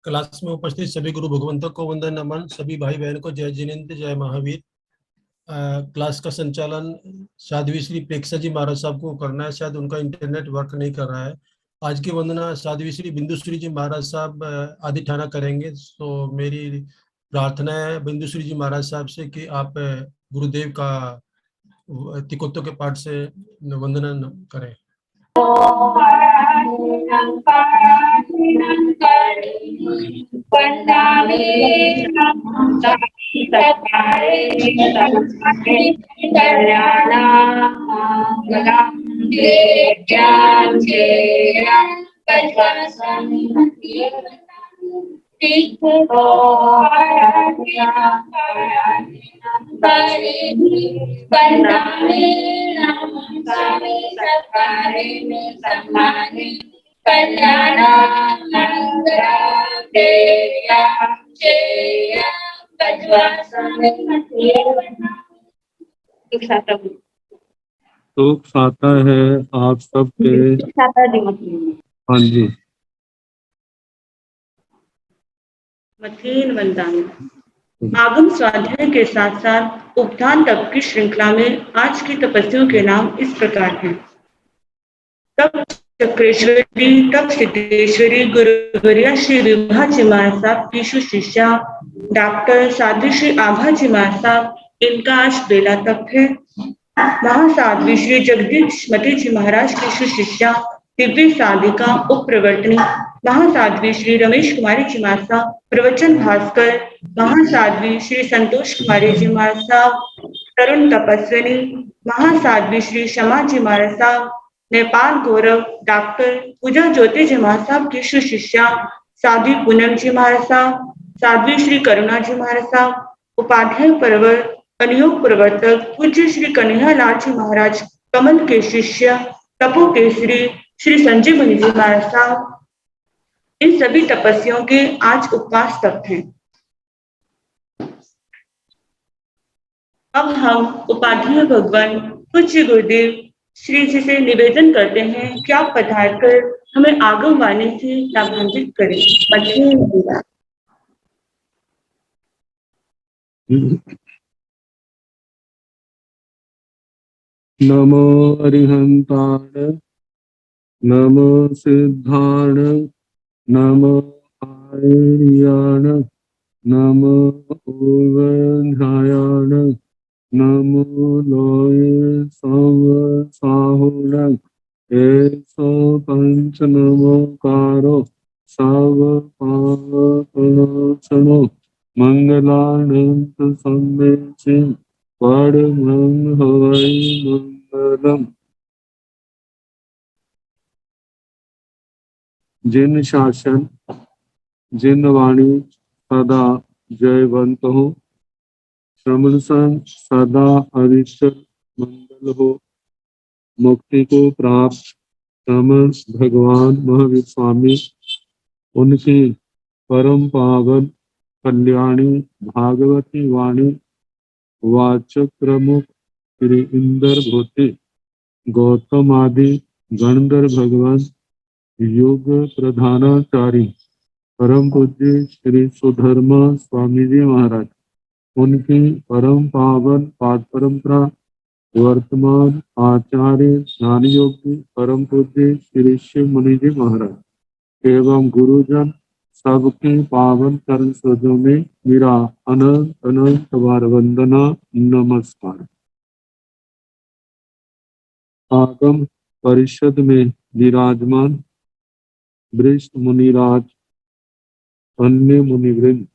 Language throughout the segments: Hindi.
क्लास में उपस्थित सभी गुरु भगवंतों को वंदन नमन। सभी भाई बहन को जय जिनेन्द्र, जय महावीर। क्लास का संचालन साध्वी श्री प्रेक्षा जी महाराज साहब को करना है। शायद उनका इंटरनेट वर्क नहीं कर रहा है। आज की वंदना साध्वी श्री बिंदुश्री जी महाराज साहब आदि ठाना करेंगे। तो मेरी प्रार्थना है बिंदुश्री जी महाराज साहब से कि आप गुरुदेव का तिकोत्तो के पाठ से वंदना करें। सुख साता है आप सबके। हाँ जी। मथेन वंदन। आगम स्वाध्याय के साथ साथ उपधान तप की श्रृंखला में आज की तपस्वियों के नाम इस प्रकार हैं। तप चक्रेश्वरी, तप सिद्धेश्वरी गुरुवर्या श्री विभा जी महाराज साहब की शिष्या डॉक्टर साध्वी श्री आभा जी महाराज साहब, इनका आज बेला तप है। महासाध्वी श्री जगदीश मती जी महाराज की शिष्या दिव्य साधिका उप प्रवर्तनी महासाध्वी श्री रमेश कुमारी जी महाराज साहब प्रवचन भास्कर, महासाध्वी श्री संतोष कुमारी जी महाराज साहब तरुण तपस्विनी, महासाध्वी श्री शमा जी महाराज साहब नेपाल गौरव डॉक्टर पूजा ज्योति जी महाराज साहब की शिष्या साध्वी पूनम जी महाराज साहब, साध्वी श्री करुणा जी महाराज साहब उपाध्याय परवर अनियोग प्रवर्तक पूज्य श्री कन्हैया लाल जी महाराज कमल के शिष्य तपो केसरी श्री संजय मुनि जी महाराज साहब, इन सभी तपस्वियों के आज उपवास तप हैं। अब हम उपाध्याय भगवान पूज्य गुरुदेव श्री जी से निवेदन करते हैं कि आप पधार कर हमें आगम वाणी से लाभान्वित करें। नमो अरिहंताण, नमो सिद्धाण, नमो आर्याण, नमो ओवंध्यायाण, नमो लोये साहुण, ऐसो पंच नमोकारो सब पापनाशनो मंगलानंत संदेशे परमं हवै मंगलम। जिन शासन जिन वाणी सदा जयवंत हो, श्रमण संग सदा अविचल मंगल हो। मुक्ति को प्राप्त श्रमण भगवान महावीर स्वामी, उनकी परम पावन कल्याणी भागवती वाणी वाचक प्रमुख श्री इंदर भूति गौतम आदि गणधर भगवान योग प्रधानाचारी परम पूज्य श्री सुधर्मा स्वामी जी महाराज, उनकी परम पावन पाद परंपरा वर्तमान आचार्य ज्ञान योगी परम पूज्य श्री शिव मुनि जी महाराज एवं गुरुजन सबके पावन चरण सरोजों में मेरा अनंत अनंत बार वंदना नमस्कार। आगम परिषद में विराजमान वरिष्ठ मुनिराज, अन्य मुनिवृंद,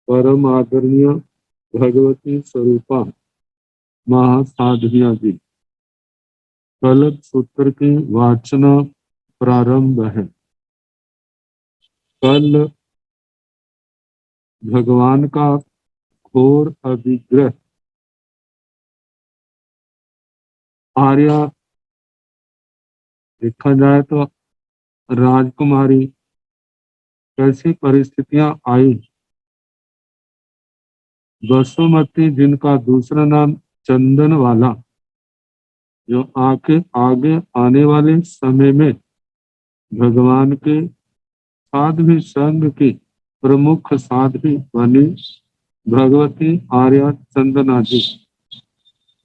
परम आदरणीय भगवती स्वरूपा महासाध्विया जी, कल्प सूत्र की वाचना प्रारंभ है। कल भगवान का घोर अभिग्रह आर्या, देखा जाए तो राजकुमारी कैसी परिस्थितियां आई। वसुमती, जिनका दूसरा नाम चंदन वाला, जो आगे आने वाले समय में भगवान के साध्वी संघ की प्रमुख साध्वी बनी भगवती आर्या चंदना जी।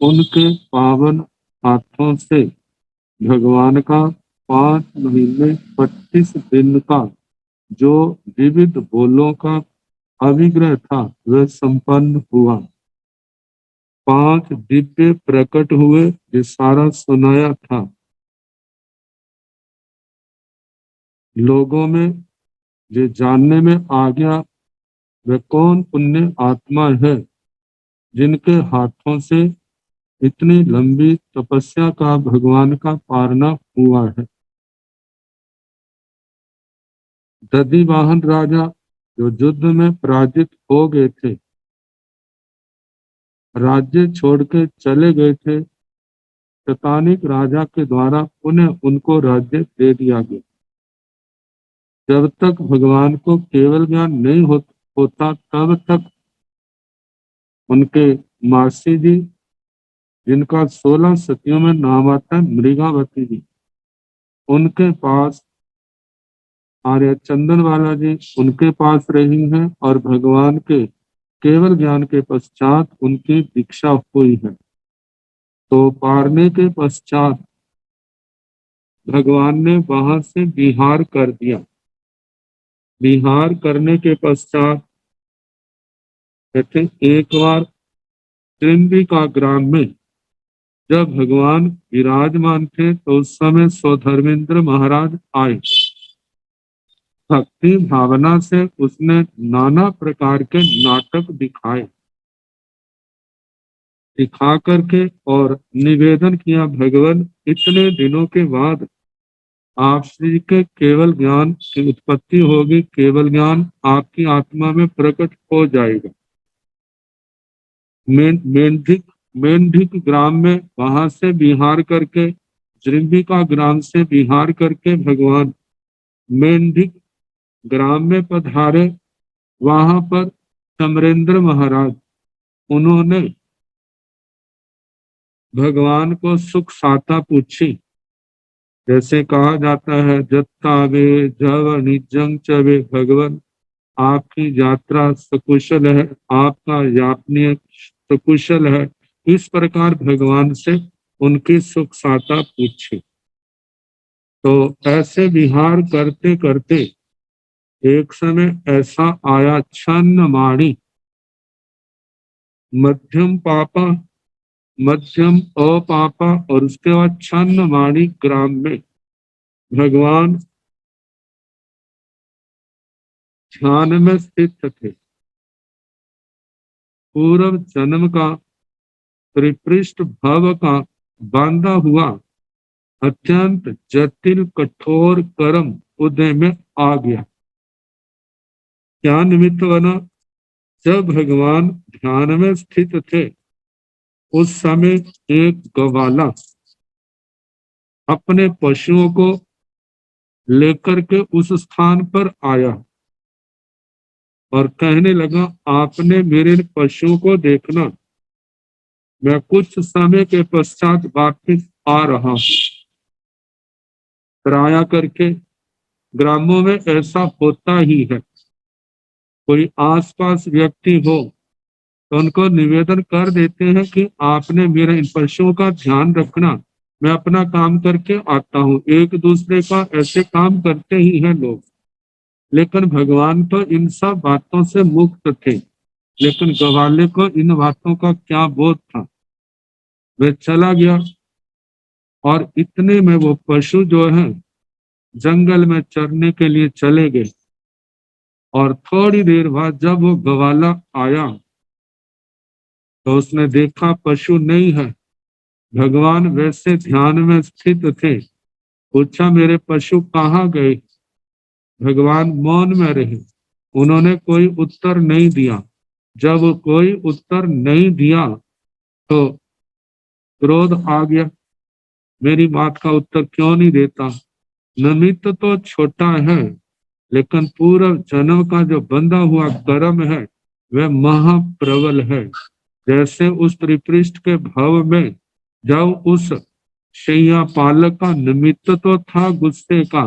उनके पावन हाथों से भगवान का 5 महीने 25 दिन का जो विविध बोलों का अभिग्रह था वह संपन्न हुआ। 5 दिव्य प्रकट हुए जो सारा सुनाया था। लोगों में जो जानने में आ गया वह कौन पुण्य आत्मा है जिनके हाथों से इतनी लंबी तपस्या का भगवान का पारना हुआ है। दधिवाहन राजा जो युद्ध में पराजित हो गए थे, राज्य छोड़ के चले गए थे, शतानिक राजा के द्वारा पुनः उनको राज्य दे दिया गया। जब तक भगवान को केवल ज्ञान नहीं होता तब तक उनके मासी जी, जिनका 16 सतियों में नाम आता है मृगावती जी, उनके पास आर्य चंदन वाला जी उनके पास रही हैं और भगवान के केवल ज्ञान के पश्चात उनकी दीक्षा हुई है। तो पारने के पश्चात भगवान ने वहां से विहार कर दिया। विहार करने के पश्चात कहते एक बार त्रिंबिका ग्राम में जब भगवान विराजमान थे तो उस समय स्वधर्मेंद्र महाराज आए। भक्ति भावना से उसने नाना प्रकार के नाटक दिखा करके और निवेदन किया, भगवान इतने दिनों के बाद आप श्री के केवल ज्ञान की उत्पत्ति होगी, केवल ज्ञान आपकी आत्मा में प्रकट हो जाएगा। मेंढिक ग्राम में वहां से विहार करके, त्रिंबिका ग्राम से विहार करके भगवान मेंढिक ग्राम में पधारे। वहां पर समरेंद्र महाराज उन्होंने भगवान को सुख साता पूछी। जैसे कहा जाता है जत्तावे जव निजंग चवे, भगवान आपकी यात्रा सकुशल है, आपका यापनीय सकुशल है। इस प्रकार भगवान से उनकी सुख साता पूछी। तो ऐसे विहार करते करते एक समय ऐसा आया, छन्न माणी मध्यम पापा, मध्यम अपापा और उसके बाद छन्न माणी ग्राम में भगवान ध्यान में स्थित थे। पूर्व जन्म का त्रिपृष्ठ भव का बांधा हुआ अत्यंत जटिल कठोर कर्म उदय में आ गया। क्या निमित्त बना? जब भगवान ध्यान में स्थित थे उस समय एक गवाला अपने पशुओं को लेकर के उस स्थान पर आया और कहने लगा, आपने मेरे पशुओं को देखना, मैं कुछ समय के पश्चात वापिस आ रहा हूं। किराया करके ग्रामों में ऐसा होता ही है। कोई आसपास व्यक्ति हो तो उनको निवेदन कर देते हैं कि आपने मेरे इन पशुओं का ध्यान रखना, मैं अपना काम करके आता हूँ। एक दूसरे का ऐसे काम करते ही हैं लोग। लेकिन भगवान तो इन सब बातों से मुक्त थे, लेकिन गवाले को इन बातों का क्या बोध था। वह चला गया और इतने में वो पशु जो है जंगल में चरने के लिए चले गए। और थोड़ी देर बाद जब वो गवाला आया तो उसने देखा पशु नहीं है। भगवान वैसे ध्यान में स्थित थे। पूछा, मेरे पशु कहाँ गए? भगवान मौन में रहे, उन्होंने कोई उत्तर नहीं दिया। जब कोई उत्तर नहीं दिया तो क्रोध आ गया, मेरी बात का उत्तर क्यों नहीं देता? निमित्त तो छोटा है लेकिन पूर्व जन्म का जो बंधा हुआ कर्म है वह महाप्रबल है। जैसे उस त्रिपृष्ठ के भव में जब उस शैया पालक का निमित्त तो था गुस्से का,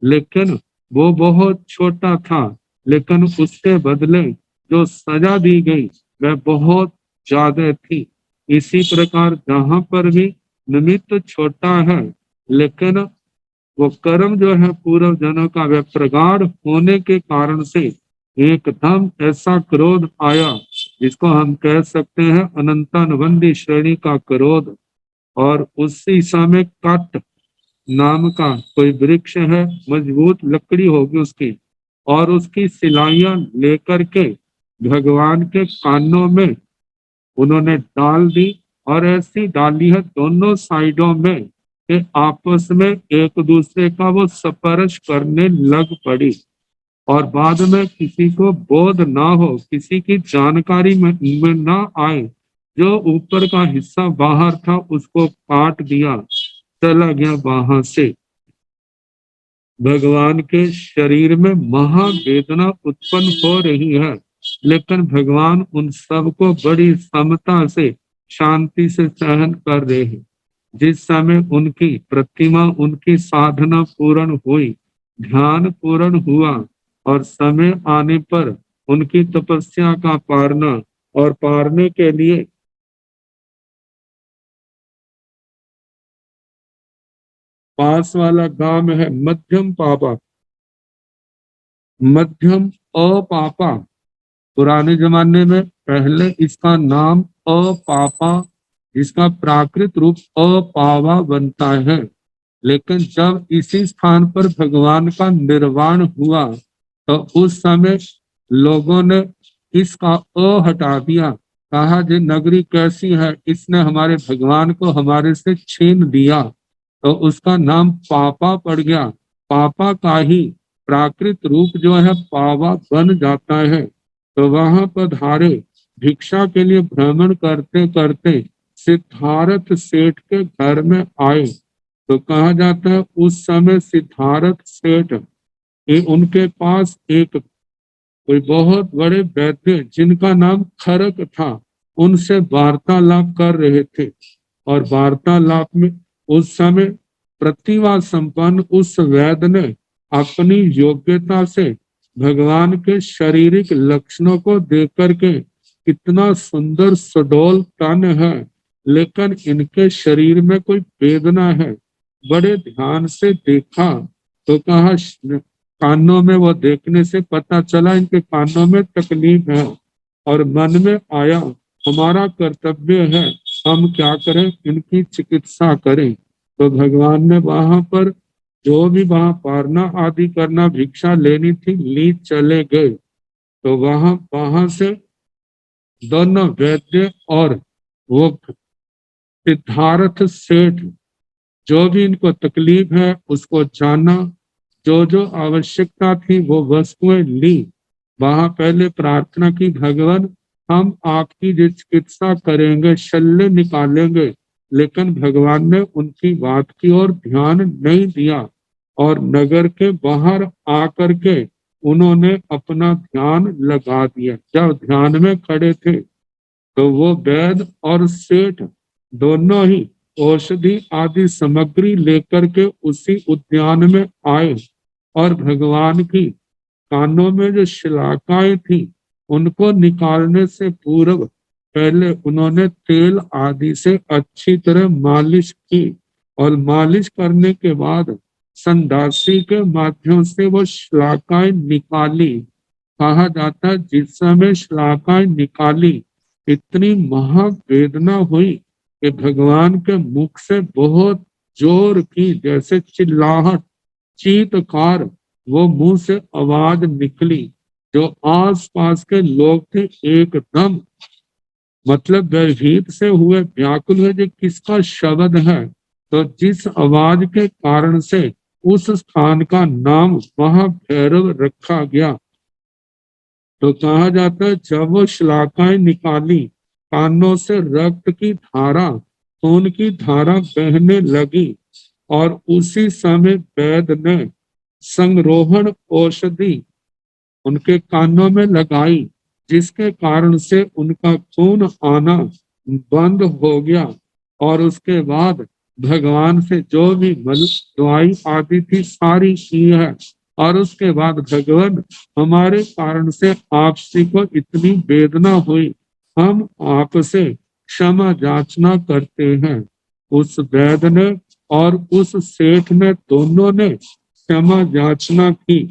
लेकिन वो बहुत छोटा था, लेकिन उसके बदले जो सजा दी गई वह बहुत ज्यादा थी। इसी प्रकार जहां पर भी निमित्त छोटा है, लेकिन वो कर्म जो है पूर्व जन्म का वह प्रगाढ़ होने के कारण से एकदम ऐसा क्रोध आया, जिसको हम कह सकते हैं अनंतानुबंधी श्रेणी का क्रोध। और उसी समय कट नाम का कोई वृक्ष है, मजबूत लकड़ी होगी उसकी, और उसकी सिलाइयां लेकर के भगवान के कानों में उन्होंने डाल दी, और ऐसी डाली है दोनों साइडों में कि आपस में एक दूसरे का वो स्पर्श करने लग पड़ी। और बाद में किसी को बोध ना हो, किसी की जानकारी में ना आए, जो ऊपर का हिस्सा बाहर था उसको काट दिया, चला गया वहां से। भगवान के शरीर में महावेदना उत्पन्न हो रही है, लेकिन भगवान उन सबको बड़ी समता से शांति से सहन कर रहे हैं। जिस समय उनकी प्रतिमा, उनकी साधना पूर्ण हुई, ध्यान पूर्ण हुआ, और समय आने पर उनकी तपस्या का पारना, और पारने के लिए पास वाला गांव है मध्यम पापा, मध्यम अपापा। पुराने जमाने में पहले इसका नाम अपापा, जिसका प्राकृत रूप अपावा बनता है। लेकिन जब इसी स्थान पर भगवान का निर्वाण हुआ, तो उस समय लोगों ने इसका अ हटा दिया, कहा जे नगरी कैसी है, इसने हमारे भगवान को हमारे से छीन दिया, तो उसका नाम पापा पड़ गया। पापा का ही प्राकृत रूप जो है पावा बन जाता है। तो वहां पधारे, भिक्षा के लिए भ्रमण करते करते सिद्धार्थ सेठ के घर में आए। तो कहा जाता है उस समय सिद्धार्थ सेठ उनके पास एक कोई बहुत बड़े वैद्य जिनका नाम खरक था, उनसे वार्तालाप कर रहे थे। और वार्तालाप में उस समय प्रतिभा संपन्न उस वैद्य ने अपनी योग्यता से भगवान के शारीरिक लक्षणों को देख करके, कितना सुंदर सुडौल तन है, लेकिन इनके शरीर में कोई वेदना है, बड़े ध्यान से देखा तो कहा कानों में, वो देखने से पता चला इनके कानों में तकलीफ है। और मन में आया हमारा कर्तव्य है, हम क्या करें, इनकी चिकित्सा करें। तो भगवान ने वहां पर जो भी वहां पारना आदि करना, भिक्षा लेनी थी, ली चले गए। तो वहां से दोनों वैद्य और वो सिद्धार्थ सेठ जो भी इनको तकलीफ है उसको जाना, जो जो आवश्यकता थी वो वस्तुएं ली। वहां पहले प्रार्थना की, भगवान हम आपकी जो चिकित्सा करेंगे, शल्य निकालेंगे। लेकिन भगवान ने उनकी बात की ओर ध्यान नहीं दिया, और नगर के बाहर आकर के उन्होंने अपना ध्यान लगा दिया। जब ध्यान में खड़े थे, तो वो वैद्य और सेठ दोनों ही औषधि आदि सामग्री लेकर के उसी उद्यान में आए, और भगवान की कानों में जो शिलाकाएं थी उनको निकालने से पूर्व पहले उन्होंने तेल आदि से अच्छी तरह मालिश की, और मालिश करने के बाद संडासी के माध्यम से वो शिलाकाएं निकाली। कहा जाता है जिस समय शिलाकाएं निकाली, इतनी महावेदना हुई कि भगवान के मुख से बहुत जोर की, जैसे चिल्लाहट, चीत्कार, वो मुंह से आवाज निकली। जो आस पास के लोग थे एकदम मतलब भयभीत से हुए, व्याकुल हुए, जो किसका शब्द है। तो जिस आवाज के कारण से उस स्थान का नाम महाभैरव रखा गया। तो कहा जाता है जब वो श्लाकाएं निकाली, कानों से रक्त की धारा, खून की धारा बहने लगी, और उसी समय वैद्य ने संरोहण औषधि उनके कानों में लगाई, जिसके कारण से उनका खून आना बंद हो गया। और उसके बाद भगवान से जो भी दवाई आदि थी सारी की है, और उसके बाद भगवान हमारे कारण से आपसी को इतनी वेदना हुई, हम आपसे क्षमा याचना करते हैं। उस वैद्य ने और उस सेठ ने दोनों ने क्षमा याचना की।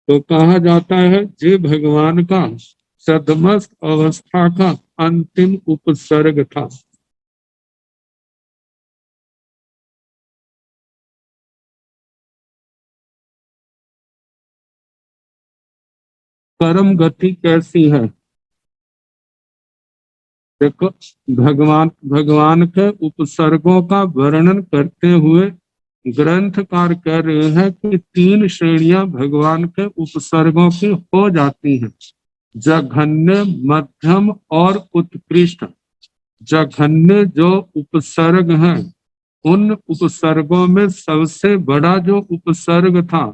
तो कहा जाता है ये भगवान का सदमस्त अवस्था का अंतिम उपसर्ग था। परम गति कैसी है? देखो, भगवान के उपसर्गों का वर्णन करते हुए ग्रंथकार कह रहे हैं कि 3 श्रेणियां भगवान के उपसर्गों की हो जाती हैं, जघन्य, मध्यम और उत्कृष्ट। जघन्य जो उपसर्ग हैं, उन उपसर्गों में सबसे बड़ा जो उपसर्ग था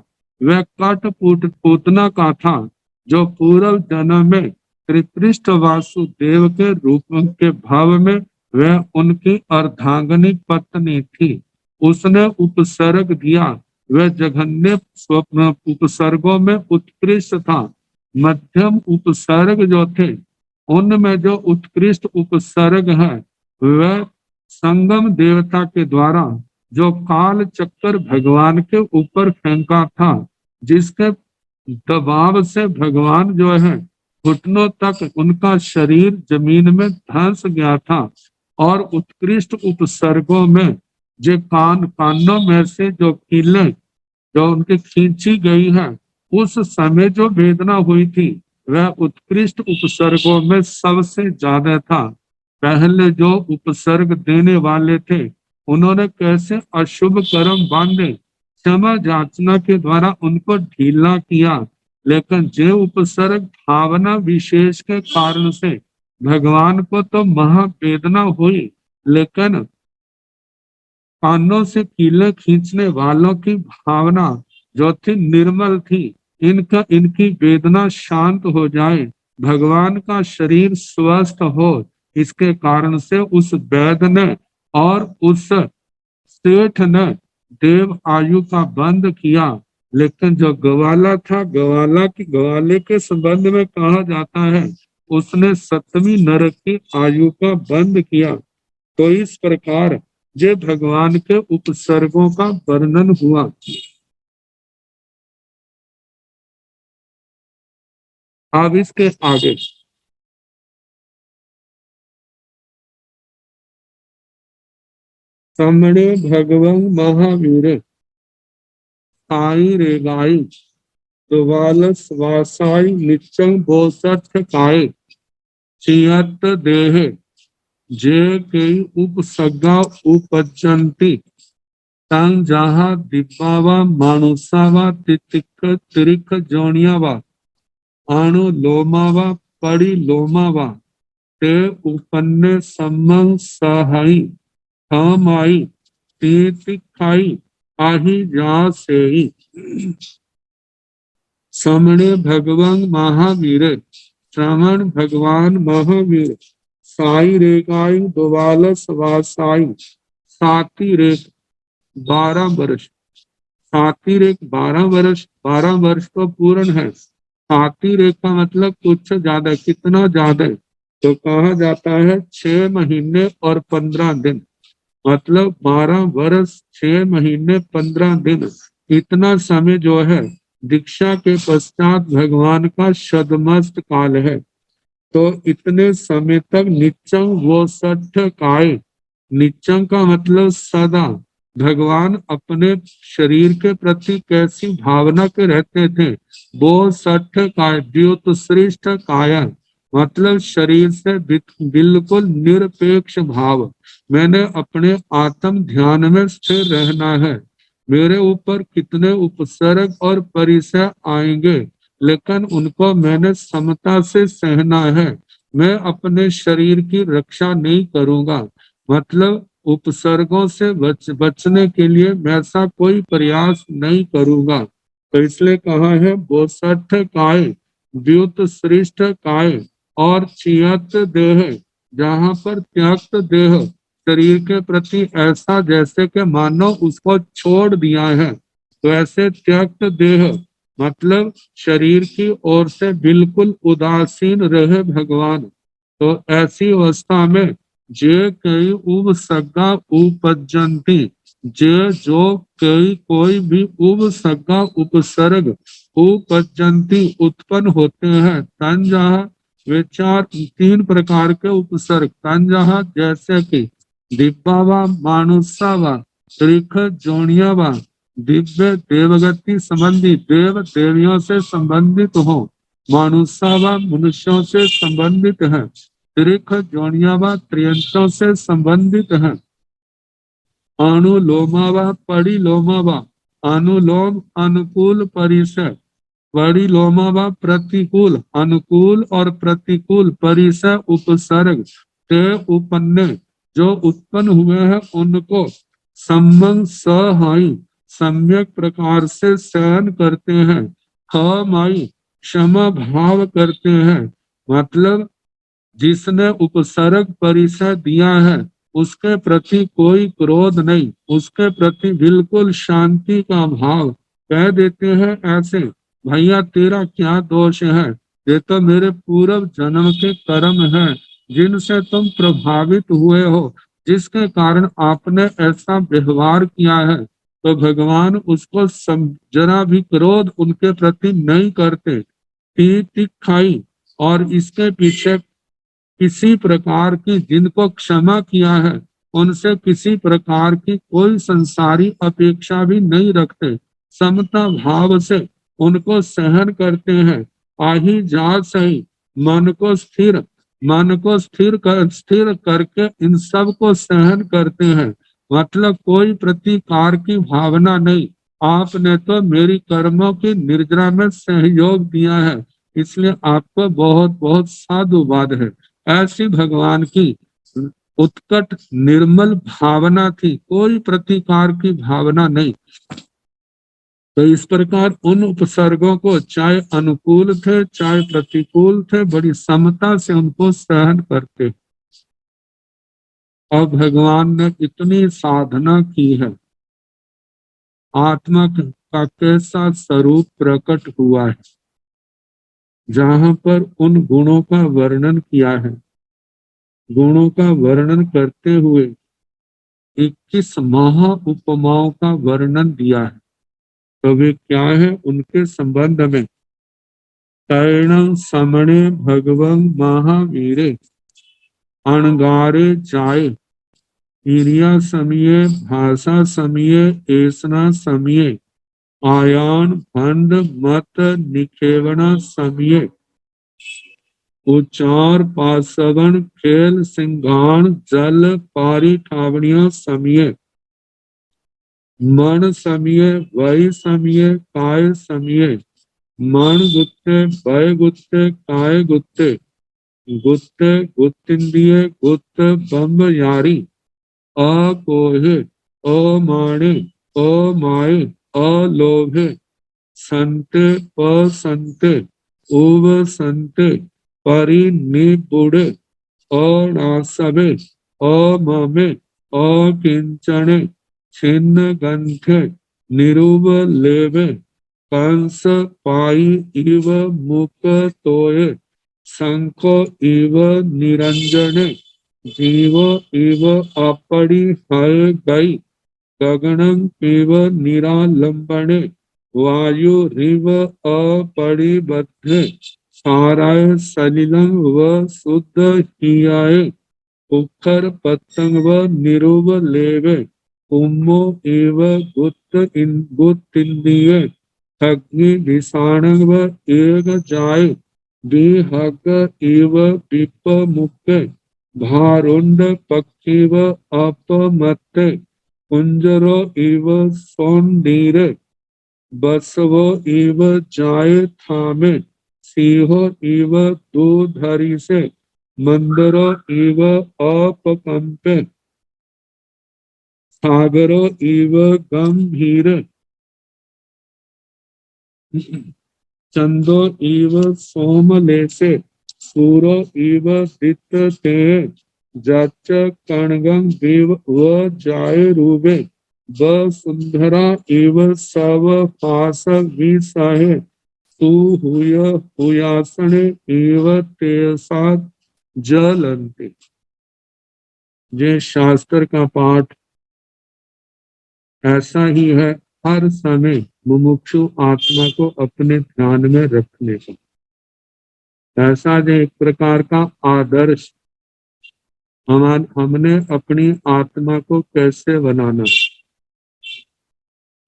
वह पूतना का था, जो पूर्व जन्म में त्रिपृष्ठ वासुदेव के रूप के भाव में वह उनकी अर्धांगिनी पत्नी थी। उसने उपसर्ग दिया, वह जघन्य उपसर्गों में उत्कृष्ट था। मध्यम उपसर्ग जो थे, उनमें जो उत्कृष्ट उपसर्ग है वह संगम देवता के द्वारा जो काल चक्कर भगवान के ऊपर फेंका था, जिसके दबाव से भगवान जो है घुटनों तक उनका शरीर जमीन में धंस गया था। और उत्कृष्ट उपसर्गों में जो कानों में से जो कीलें जो उनकी खींची गई है, उस समय जो वेदना हुई थी वह उत्कृष्ट उपसर्गों में सबसे ज्यादा था। पहले जो उपसर्ग देने वाले थे, उन्होंने कैसे अशुभ कर्म बांधे, क्षमा याचना के द्वारा उनको ढीला किया, लेकिन जो उपसर्ग भावना विशेष के कारण से भगवान को तो महावेदना हुई, लेकिन कानों से कीले खींचने वालों की भावना जो थी निर्मल थी, इनकी वेदना शांत हो जाए, भगवान का शरीर स्वस्थ हो, इसके कारण से उस वैद्य ने और उस सेठ ने देव आयु का बंद किया। लेकिन जो ग्वाला था, ग्वाले के संबंध में कहा जाता है उसने 7वीं नरक की आयु का बंद किया। तो इस प्रकार जे भगवान के उपसर्गों का वर्णन हुआ। अब इसके आगे सामने भगवान महावीर साई रेगाई द्वालस वासाई निचंग बोसठ काय चियत देह जे कई उपसर्गा उपजंती तंग जहा दीपावा मानुसावा तिरिक जोनियावा अणु लोमावा पड़ी लोमावा ते उपन्ने सम्मं सहाई थमाई तीतिखाई आही जा सेई। समणे भगवान महावीर श्रवण भगवान महावीर साई रेखाई द्वालस वासाई साती रेख 12 वर्ष, साती रेख 12 वर्ष तो पूर्ण है। साती रेख का मतलब कुछ ज्यादा, कितना ज्यादा, तो कहा जाता है 6 महीने और 15 दिन, मतलब 12 वर्ष 6 महीने 15 दिन। इतना समय जो है दीक्षा के पश्चात भगवान का सदमस्त काल है। तो इतने समय तक निचंग वो सठ काय, निचंग का मतलब सदा, भगवान अपने शरीर के प्रति कैसी भावना के रहते थे, वो सठ काय द्योत श्रेष्ठ काया, मतलब शरीर से बिल्कुल निरपेक्ष भाव। मैंने अपने आत्म ध्यान में स्थिर रहना है। मेरे ऊपर कितने उपसर्ग और परिसर आएंगे, लेकिन उनको मैंने समता से सहना है। मैं अपने शरीर की रक्षा नहीं करूंगा, मतलब उपसर्गों से बचने के लिए मैं ऐसा कोई प्रयास नहीं करूंगा। तो इसलिए कहा है बोसठ काय द्युत श्रेष्ठ काय और चियत देह, जहाँ पर त्यक्त देह शरीर के प्रति ऐसा जैसे कि मानो उसको छोड़ दिया है, वैसे त्यक्त देह मतलब शरीर की ओर से बिल्कुल उदासीन रहे भगवान। तो ऐसी अवस्था में जे कई उपसर्गा उपजंती, जे जो कई कोई भी उपसर्गा उपसर्ग उपजंती उत्पन्न होते हैं। तन जहाँ वे चार तीन प्रकार के उपसर्ग तन जहाँ जैसे कि दिव्यावा मानुषावा त्रिख जोनियावा दिव्य देवगति संबंधी देव देवियों से संबंधित हो, मानुषावा मनुष्यों से संबंधित है, त्रिख जोनियावा त्रियंशों से संबंधित है, अनुलोमावा परिलोमावा अनुलोम अनुकूल परिसर परिलोमावा प्रतिकूल अनुकूल और प्रतिकूल परिसर उपसर्ग ते उपन्ने जो उत्पन्न हुए हैं उनको संबंध सहाई सम्यक प्रकार से सहन करते हैं। माई क्षमा भाव करते हैं मतलब जिसने उपसर्ग परिचय दिया है उसके प्रति कोई क्रोध नहीं, उसके प्रति बिल्कुल शांति का भाव कह देते हैं ऐसे भैया तेरा क्या दोष है, ये तो मेरे पूर्व जन्म के कर्म हैं जिनसे तुम प्रभावित हुए हो, जिसके कारण आपने ऐसा व्यवहार किया है। तो भगवान उसको जरा भी क्रोध उनके प्रति नहीं करते। खाई और इसके पीछे किसी प्रकार की जिनको क्षमा किया है उनसे किसी प्रकार की कोई संसारी अपेक्षा भी नहीं रखते, समता भाव से उनको सहन करते हैं। आही जात सही मन को स्थिर करके इन सब को सहन करते हैं मतलब कोई प्रतिकार की भावना नहीं। आपने तो मेरी कर्मों की निर्जरा में सहयोग दिया है इसलिए आपको बहुत बहुत साधुवाद है। ऐसी भगवान की उत्कट निर्मल भावना थी, कोई प्रतिकार की भावना नहीं। तो इस प्रकार उन उपसर्गों को चाहे अनुकूल थे चाहे प्रतिकूल थे बड़ी समता से उनको सहन करते। और भगवान ने इतनी साधना की है, आत्मा का कैसा स्वरूप प्रकट हुआ है जहां पर उन गुणों का वर्णन किया है। गुणों का वर्णन करते हुए 21 महा उपमाओं का वर्णन दिया है। तो वे क्या है उनके संबंध में तैणं समणे भगवं महावीरे अणगारे जाए क्रिया समये भाषा समये ऐसना समये आयान भंड मत निखेवना समये उच्चार पासवन खेल सिंघाण जल पारी ठावणिया समये मन समये वही समये काय समये मन गुत्ते भय गुत्ते काय गुत्ते गुत्ते गुत्तिंदिये गुत्त बम्ब यारी अकोहे अमाणे अमाये अलोभे संते असंते उव संते परिनिपुड़े अनासवे अममे अकिंचने छिन्न गंथे निरुब लेवे कंस पाई इव मुक तोये शंख इव निरंजने जीव इव अपड़ी हय गई गगनं इव निरालंबने वायु रिव अपरिबद्धे साराय सलिलं व शुद्ध हियाय उखर पतंग व निरुब लेवे कुम्मो एव गुत्तिंदिये अग्नि विषाणं व एग जाय विहग एव विप मुक्के भारुंड पक्षी व अपमत्ते कुंजरो इव सोंडीरे बसवो इव जाय थामे सिंहो इव दूधरी से मंदरो इव अपकंपे सागरो इव गंभीर चंदो इव सोमलेसे सूरो इव दित्ते जच कणगं विव व जाय रूबे वसुंधरा एव सव पास विसहे सुहूय हुयासने एव तेसा जलन्ति। ये शास्त्र का पाठ ऐसा ही है, हर समय मुमुक्षु आत्मा को अपने ध्यान में रखने का। ऐसा जो एक प्रकार का आदर्श हमने अपनी आत्मा को कैसे बनाना,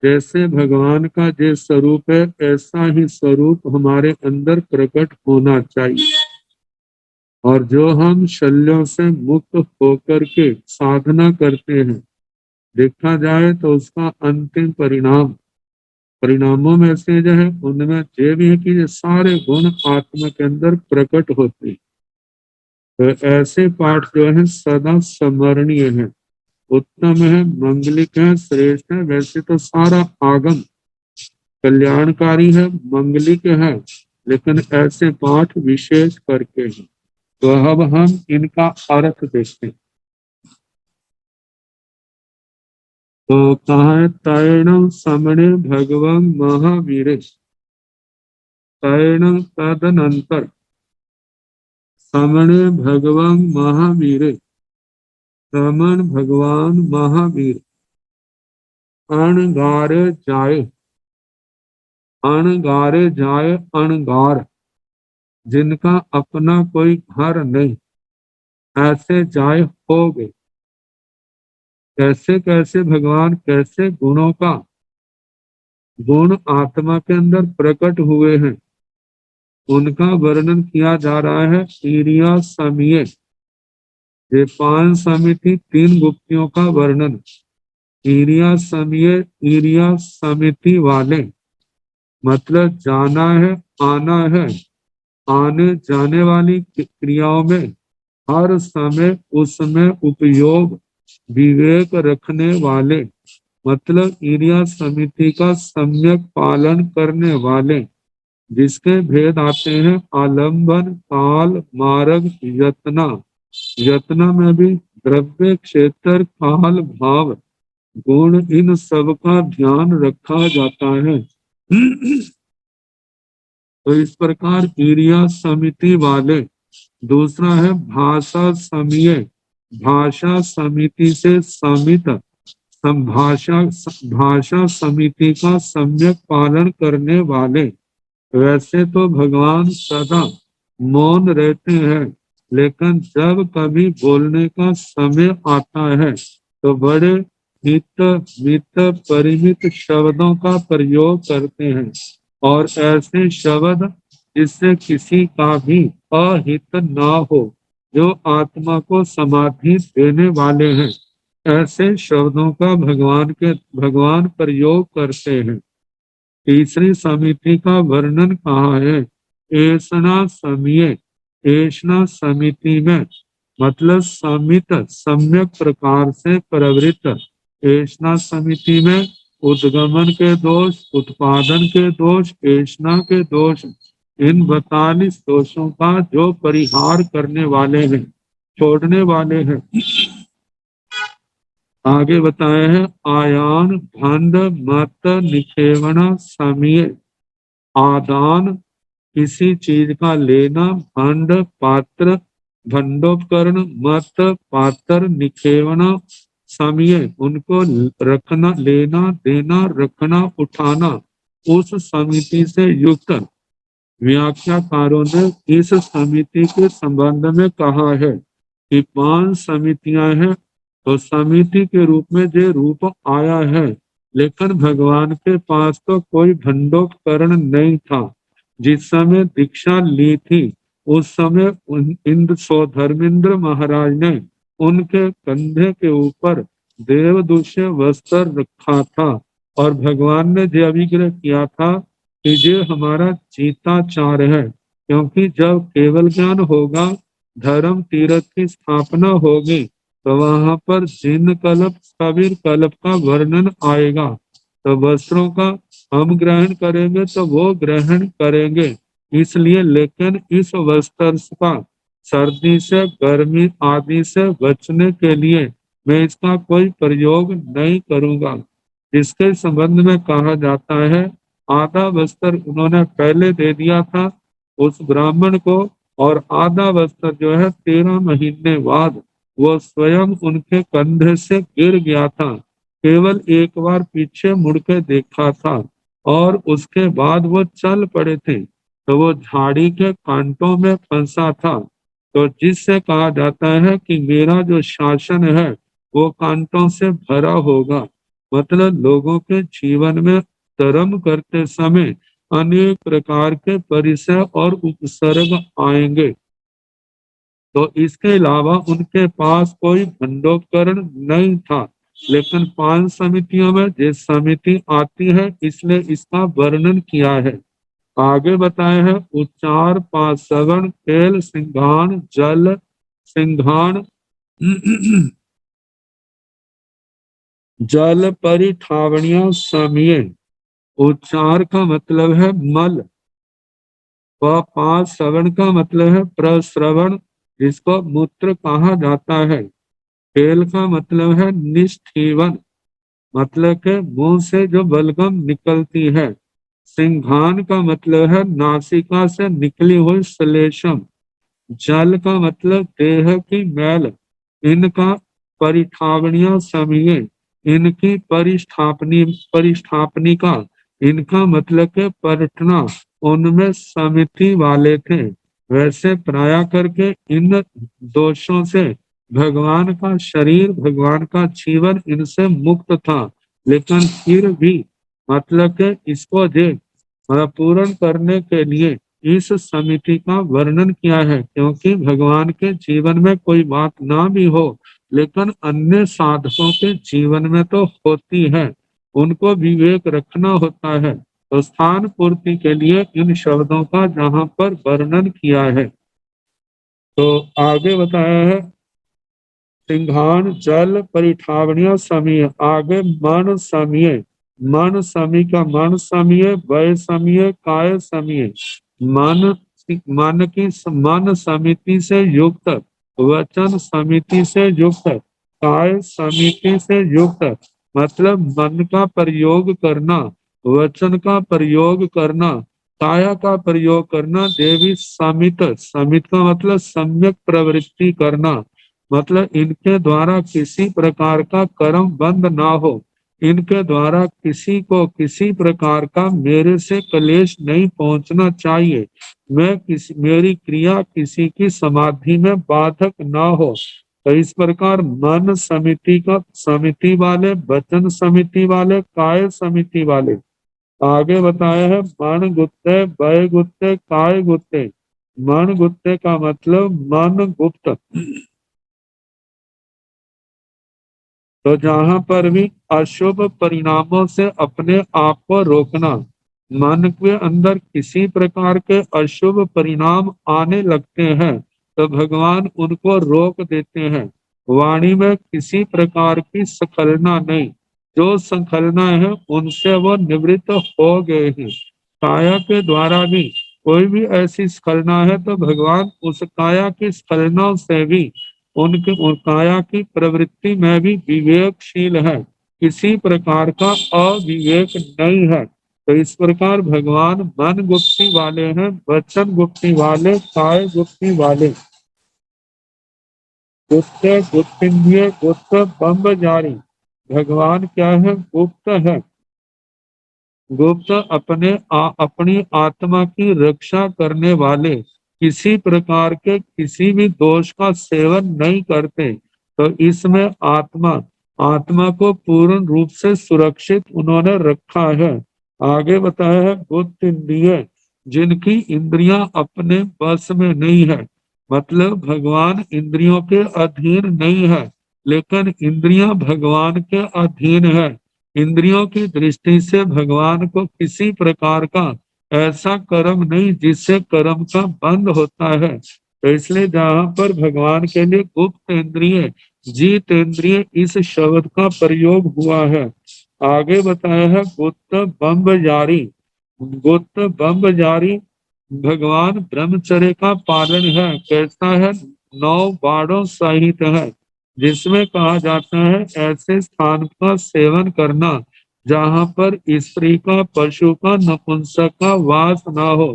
जैसे भगवान का जो स्वरूप है ऐसा ही स्वरूप हमारे अंदर प्रकट होना चाहिए। और जो हम शल्यों से मुक्त होकर के साधना करते हैं, देखा जाए तो उसका अंतिम परिणामों में से जो है उनमें ये भी है कि ये सारे गुण आत्मा के अंदर प्रकट होते हैं। तो ऐसे पाठ जो है सदा स्मरणीय है, उत्तम है, मंगलिक है, श्रेष्ठ है। वैसे तो सारा आगम कल्याणकारी है, मंगलिक है, लेकिन ऐसे पाठ विशेष करके हैं। तो अब हम इनका अर्थ देखते हैं। तो कहा है तैण समणे भगवान महावीर, तैण तदनंतर समणे भगवान महावीर, रमन भगवान महावीर अणगारे जाए, अणगारे जाए, अणगार जिनका अपना कोई घर नहीं, ऐसे जाए हो गए। कैसे कैसे भगवान कैसे गुणों का गुण आत्मा के अंदर प्रकट हुए हैं, उनका वर्णन किया जा रहा है। ईरिया समीय, ये 5 समिति 3 गुप्तियों का वर्णन। ईरिया समीय, ईरिया समिति वाले मतलब जाना है, आना है, आने जाने वाली क्रियाओं में हर समय उसमें उपयोग विवेक रखने वाले, मतलब ईरिया समिति का सम्यक पालन करने वाले, जिसके भेद आते हैं आलंबन, काल, मार्ग, यत्ना। यत्ना में भी द्रव्य, क्षेत्र, काल, भाव, गुण, इन सब का ध्यान रखा जाता है। तो इस प्रकार ईरिया समिति वाले। दूसरा है भाषा समीय, भाषा समिति से समित, भाषा समिति का सम्यक पालन करने वाले। वैसे तो भगवान सदा मौन रहते हैं, लेकिन जब कभी बोलने का समय आता है तो बड़े हित मित परिमित शब्दों का प्रयोग करते हैं, और ऐसे शब्द जिससे किसी का भी अहित ना हो, जो आत्मा को समाधि देने वाले हैं, ऐसे शब्दों का भगवान प्रयोग करते हैं। तीसरी समिति का वर्णन कहा है ऐसना समीय, ऐसना समिति में मतलब समित सम्यक प्रकार से प्रवृत्त। ऐसना समिति में उद्गमन के दोष, उत्पादन के दोष, ऐसना के दोष, इन 42 दोषों का जो परिहार करने वाले हैं, छोड़ने वाले हैं। आगे बताए हैं आयान भंड मत निखेवना समीय, आदान किसी चीज का लेना, भंड पात्र, भंडोपकरण, मत पात्र, निखेवना समीय उनको रखना, लेना देना, रखना उठाना, उस समिति से युक्त। व्याख्याकारों ने इस समिति के संबंध में कहा है कि 5 समितियां हैं, तो समिति के रूप में जो रूप आया है, लेकिन भगवान के पास तो कोई भंडोपकरण नहीं था। जिस समय दीक्षा ली थी उस समय धर्मेंद्र महाराज ने उनके कंधे के ऊपर देवदूष्य वस्त्र रखा था, और भगवान ने जो अभिग्रह किया था कि ये हमारा चीताचार है, क्योंकि जब केवल ज्ञान होगा, धर्म तीर्थ की स्थापना होगी, तो वहां पर जिन कल्प कबीर कल्प का वर्णन आएगा, तो वस्त्रों का हम ग्रहण करेंगे तो वो ग्रहण करेंगे। इसलिए लेकिन इस वस्त्र का सर्दी से, गर्मी आदि से बचने के लिए मैं इसका कोई प्रयोग नहीं करूंगा। इसके संबंध में कहा जाता है, आधा वस्त्र उन्होंने पहले दे दिया था उस ब्राह्मण को, और आधा वस्त्र जो है 13 महीने बाद वो स्वयं उनके कंधे से गिर गया था। केवल एक बार पीछे मुड़ के देखा था और उसके बाद वो चल पड़े थे। तो वो झाड़ी के कांटों में फंसा था, तो जिससे कहा जाता है कि मेरा जो शासन है वो कांटों से भरा होगा। मतलब लोगों के जीवन में कर्म करते समय अनेक प्रकार के परिसर और उपसर्ग आएंगे। तो इसके अलावा उनके पास कोई भंडोपकरण नहीं था, लेकिन 5 समितियों में जिस समिति आती है इसलिए इसका वर्णन किया है। आगे बताए हैं, उच्चार, पासवन, खेल, सिंघाण, जल, सिंघाण, जल परिठावनिया समय। उच्चार का मतलब है मल, व पासवन का मतलब है प्रश्रवण, जिसको मूत्र कहा जाता है। खेल का मतलब है निष्ठीवन, मतलब के मुंह से जो बलगम निकलती है। सिंघान का मतलब है नासिका से निकली हुई श्लेषम। जल का मतलब देह की मैल। इनका परिठावनिया समय, इनकी परिस्थापनिका, इनका मतलब के पलटना, उनमें समिति वाले थे। वैसे प्राय करके इन दोषों से भगवान का शरीर, भगवान का जीवन इनसे मुक्त था, लेकिन फिर भी मतलब के इसको पूर्ण करने के लिए इस समिति का वर्णन किया है। क्योंकि भगवान के जीवन में कोई बात ना भी हो, लेकिन अन्य साधकों के जीवन में तो होती है, उनको विवेक रखना होता है। तो स्थान पूर्ति के लिए इन शब्दों का जहाँ पर वर्णन किया है। तो आगे बताया है, सिंघाण, जल परिठावनिया समय। आगे मन समय, मन समय का मन समय, वय समय, काय समय। मन मन समिति से युक्त, वचन समिति से युक्त, काय समिति से युक्त, मतलब मन का प्रयोग करना, वचन का प्रयोग करना, काया का प्रयोग करना। देवी समित, समित का मतलब सम्यक प्रवृत्ति करना, मतलब इनके द्वारा किसी प्रकार का कर्म बंद ना हो, इनके द्वारा किसी को किसी प्रकार का मेरे से क्लेश नहीं पहुंचना चाहिए, मेरी क्रिया किसी की समाधि में बाधक ना हो। तो इस प्रकार मन समिति वाले, वचन समिति वाले, काय समिति वाले। आगे बताया है, मन गुत्ते, वय गुत्ते, काय गुत्ते। मन गुत्ते का मतलब मन गुप्त। तो जहां पर भी अशुभ परिणामों से अपने आप को रोकना, मन के अंदर किसी प्रकार के अशुभ परिणाम आने लगते हैं तो भगवान उनको रोक देते हैं। वाणी में किसी प्रकार की स्खलना नहीं, जो संखलना है उनसे वो निवृत्त हो गए हैं। काया के द्वारा भी कोई भी ऐसी स्खलना है तो भगवान उस काया की स्खलना से भी उनके काया की प्रवृत्ति में भी विवेकशील है, किसी प्रकार का अविवेक नहीं है। तो इस प्रकार भगवान मन गुप्ती वाले हैं, वचन गुप्ती वाले, काय गुप्ती वाले। गुप्त, गुप्तिंद्रिय, गुप्त बम्ब जारी। भगवान क्या है? गुप्त है। गुप्त अपनी आत्मा की रक्षा करने वाले, किसी प्रकार के किसी भी दोष का सेवन नहीं करते। तो इसमें आत्मा को पूर्ण रूप से सुरक्षित उन्होंने रखा है। आगे बताया है, बुद्ध इंद्रिय, जिनकी इंद्रियां अपने बस में नहीं है, मतलब भगवान इंद्रियों के अधीन नहीं है, लेकिन इंद्रियां भगवान के अधीन है। इंद्रियों की दृष्टि से भगवान को किसी प्रकार का ऐसा कर्म नहीं जिससे कर्म का बंद होता है। तो इसलिए जहाँ पर भगवान के लिए गुप्त इंद्रिय, जीत इंद्रिय, इस शब्द का प्रयोग हुआ है। आगे बताया है, गुप्त बम्ब जारी। गुप्त बम्ब जारी भगवान ब्रह्मचर्य का पालन है। कैसा है? 9 बाणों सहित है, जिसमें कहा जाता है ऐसे स्थान का सेवन करना जहाँ पर स्त्री का, पशु का, नपुंसक का वास न हो।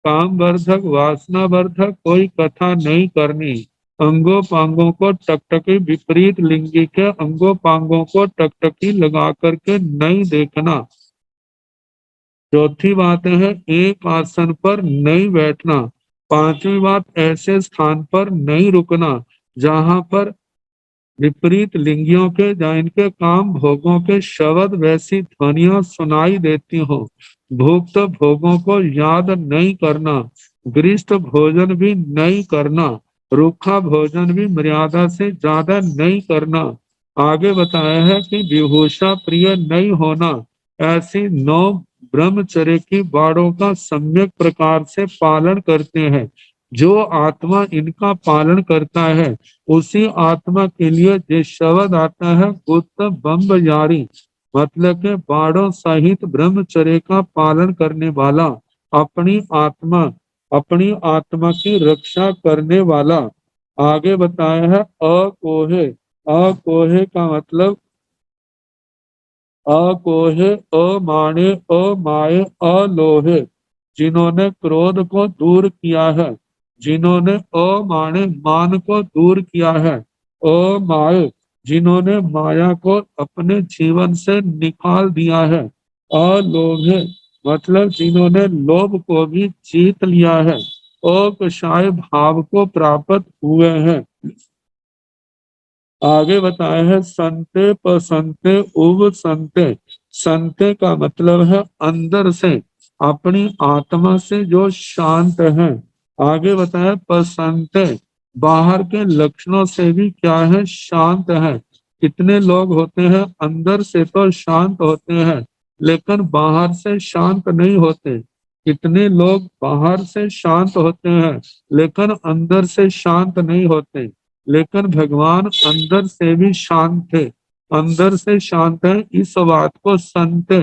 काम वर्धक, वासना वर्धक कोई कथा नहीं करनी। अंगों पांगों को टकटकी, विपरीत लिंगी के अंगों पांगों को टकटकी लगा करके नहीं देखना। चौथी बात है एक आसन पर नहीं बैठना। पांचवी बात ऐसे स्थान पर नहीं रुकना जहां पर विपरीत लिंगियों के या इनके काम भोगों के शब्द वैसी ध्वनियां सुनाई देती हो। भुक्त भोगों को याद नहीं करना। गृष्ट भोजन भी नहीं करना। रूखा भोजन भी मर्यादा से ज्यादा नहीं करना। आगे बताया है कि विभूषा प्रिय नहीं होना। ऐसी 9 ब्रह्मचर्य की बाड़ों का सम्यक प्रकार से पालन करते हैं। जो आत्मा इनका पालन करता है उसी आत्मा के लिए जो शब्द आता है गुप्त ब्रह्मचारी, मतलब के बाणों सहित ब्रह्मचर्य का पालन करने वाला, अपनी आत्मा की रक्षा करने वाला। आगे बताया है अकोहे। अकोहे का मतलब अकोहे, अमाने, अमाये, अलोहे। जिन्होंने क्रोध को दूर किया है, जिन्होंने अमाने मान को दूर किया है, अमाये जिन्होंने माया को अपने जीवन से निकाल दिया है, अलोभे मतलब जिन्होंने लोभ को भी जीत लिया है, अकषाय भाव को प्राप्त हुए हैं। आगे बताए हैं संते पसंते उब संते। संते का मतलब है अंदर से, अपनी आत्मा से जो शांत है। आगे बताया पसंते बाहर के लक्षणों से भी क्या है, शांत है। कितने लोग होते हैं अंदर से तो शांत होते हैं लेकिन बाहर से शांत नहीं होते। कितने लोग बाहर से शांत होते हैं लेकिन अंदर से शांत नहीं होते। लेकिन भगवान अंदर से भी शांत थे, अंदर से शांत है। इस बात को संत